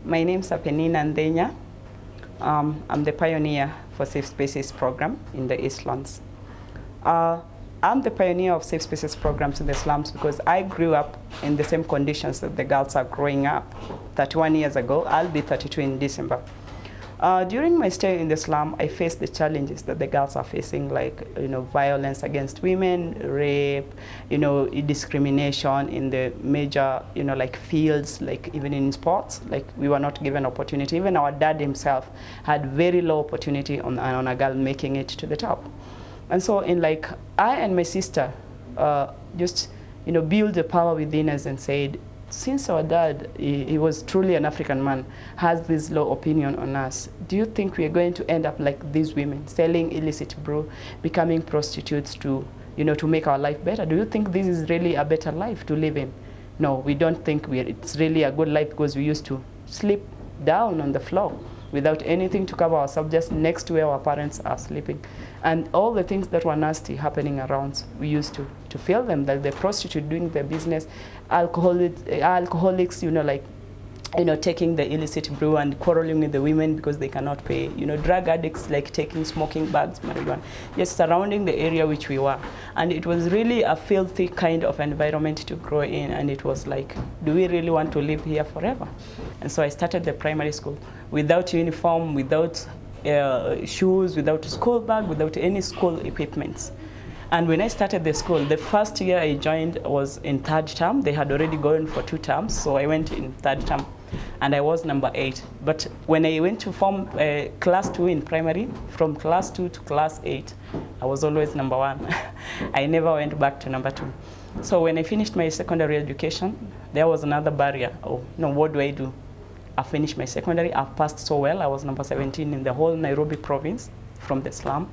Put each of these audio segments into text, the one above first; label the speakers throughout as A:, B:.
A: My name is Peninah Nthenya. I'm the pioneer for Safe Spaces program in the Eastlands. I'm the pioneer of Safe Spaces programs in the slums because I grew up in the same conditions that the girls are growing up. 31 years ago, I'll be 32 in December. During my stay in the slum, I faced the challenges that the girls are facing, like violence against women, rape, discrimination in the major like fields, like even in sports, like we were not given opportunity. Even our dad himself had very low opportunity on a girl making it to the top. And so I and my sister just built the power within us and said, since our dad, he was truly an African man, has this low opinion on us, do you think we are going to end up like these women, selling illicit brew, becoming prostitutes to make our life better? Do you think this is really a better life to live in? No, we don't think it's really a good life, because we used to sleep down on the floor without anything to cover ourselves, just next to where our parents are sleeping. And all the things that were nasty happening around, we used to feel them, like the prostitute doing their business, alcoholics, taking the illicit brew and quarreling with the women because they cannot pay, drug addicts like taking smoking bags, marijuana, just surrounding the area which we were. And it was really a filthy kind of environment to grow in, and it was like, do we really want to live here forever? And so I started the primary school without uniform, without shoes, without a school bag, without any school equipment. And when I started the school, the first year I joined was in third term. They had already gone for 2 terms, so I went in third term, and I was number 8. But when I went to form class 2 in primary, from class 2 to class 8, I was always number 1. I never went back to number 2. So when I finished my secondary education, there was another barrier. Oh, no, what do I do? I finished my secondary, I passed so well. I was number 17 in the whole Nairobi province from the slum,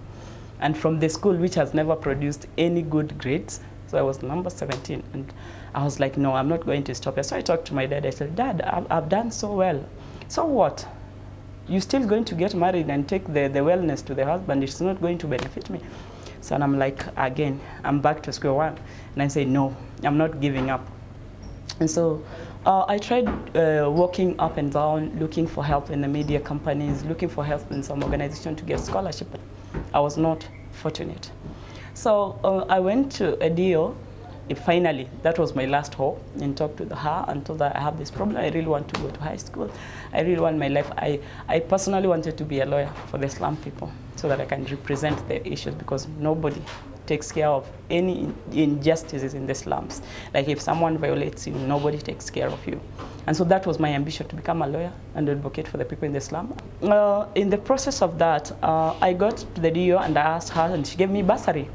A: and from the school which has never produced any good grades. So I was number 17, and I was like, no, I'm not going to stop here. So I talked to my dad. I said, Dad, I've done so well. So what? You're still going to get married and take the wellness to the husband. It's not going to benefit me. So and I'm like, again, I'm back to square one. And I said, no, I'm not giving up. And so I tried walking up and down, looking for help in the media companies, looking for help in some organization to get scholarship, but I was not fortunate. So I went to a DO. Finally, that was my last hope, and talked to her and told her I have this problem. I really want to go to high school. I really want my life. I personally wanted to be a lawyer for the slum people so that I can represent their issues, because nobody takes care of any injustices in the slums. Like if someone violates you, nobody takes care of you. And so that was my ambition, to become a lawyer and advocate for the people in the slum. In the process of that, I got to the DO and I asked her, and she gave me bursary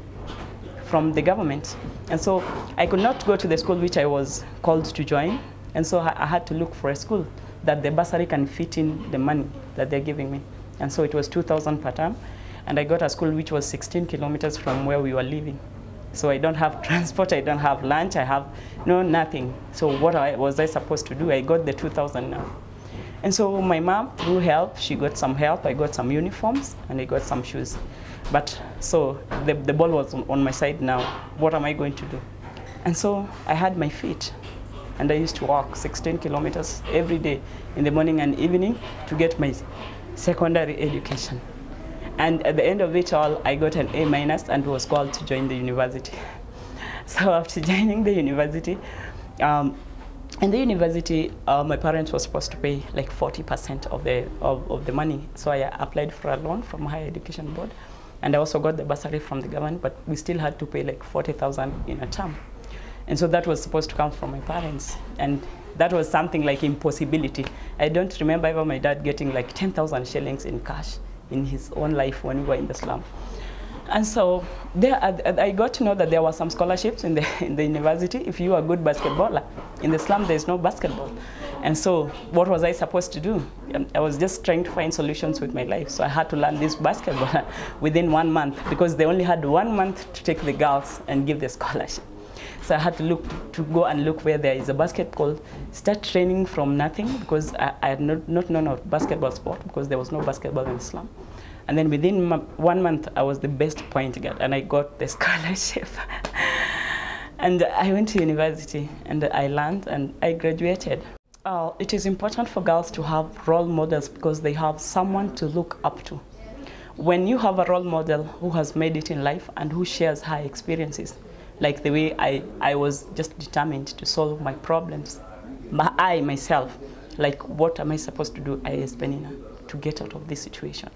A: from the government. And so I could not go to the school which I was called to join. And so I had to look for a school that the bursary can fit in the money that they're giving me. And so it was 2,000 per term. And I got a school which was 16 kilometers from where we were living. So I don't have transport, I don't have lunch, I have nothing. So what was I supposed to do? I got the 2,000 now. And so my mom, through help, she got some help. I got some uniforms and I got some shoes. But so the ball was on my side now. What am I going to do? And so I had my feet. And I used to walk 16 kilometers every day in the morning and evening to get my secondary education. And at the end of it all, I got an A- and was called to join the university. So after joining the university, in the university, my parents were supposed to pay like 40% of the money. So I applied for a loan from Higher Education Board. And I also got the bursary from the government, but we still had to pay like 40,000 in a term. And so that was supposed to come from my parents. And that was something like impossibility. I don't remember ever my dad getting like 10,000 shillings in cash in his own life when we were in the slum. And so there, I got to know that there were some scholarships in the university if you are a good basketballer. In the slum, there's no basketball. And so what was I supposed to do? I was just trying to find solutions with my life. So I had to learn this basketball within 1 month, because they only had 1 month to take the girls and give the scholarship. So I had to go and look where there is a basketball, start training from nothing, because I had not known of basketball sport, because there was no basketball in the slum. And then within 1 month, I was the best point guard, and I got the scholarship. And I went to university, and I learned, and I graduated. It is important for girls to have role models because they have someone to look up to. When you have a role model who has made it in life and who shares her experiences, like the way I was just determined to solve my problems, I myself, like what am I supposed to do as Peninah to get out of this situation?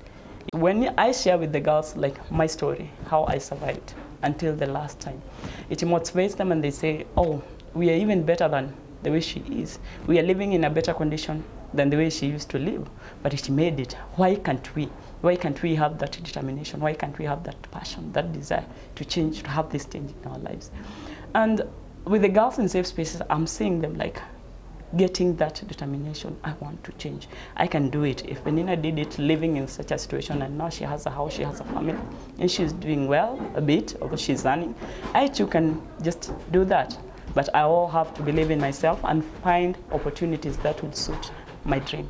A: When I share with the girls like my story, how I survived until the last time, it motivates them and they say, oh, we are even better than the way she is. We are living in a better condition than the way she used to live, but she made it. Why can't we? Why can't we have that determination? Why can't we have that passion, that desire to change, to have this change in our lives? And with the girls in safe spaces, I'm seeing them like getting that determination. I want to change. I can do it. If Peninah did it living in such a situation and now she has a house, she has a family, and she's doing well a bit, although she's earning, I too can just do that. But I all have to believe in myself and find opportunities that would suit my dream.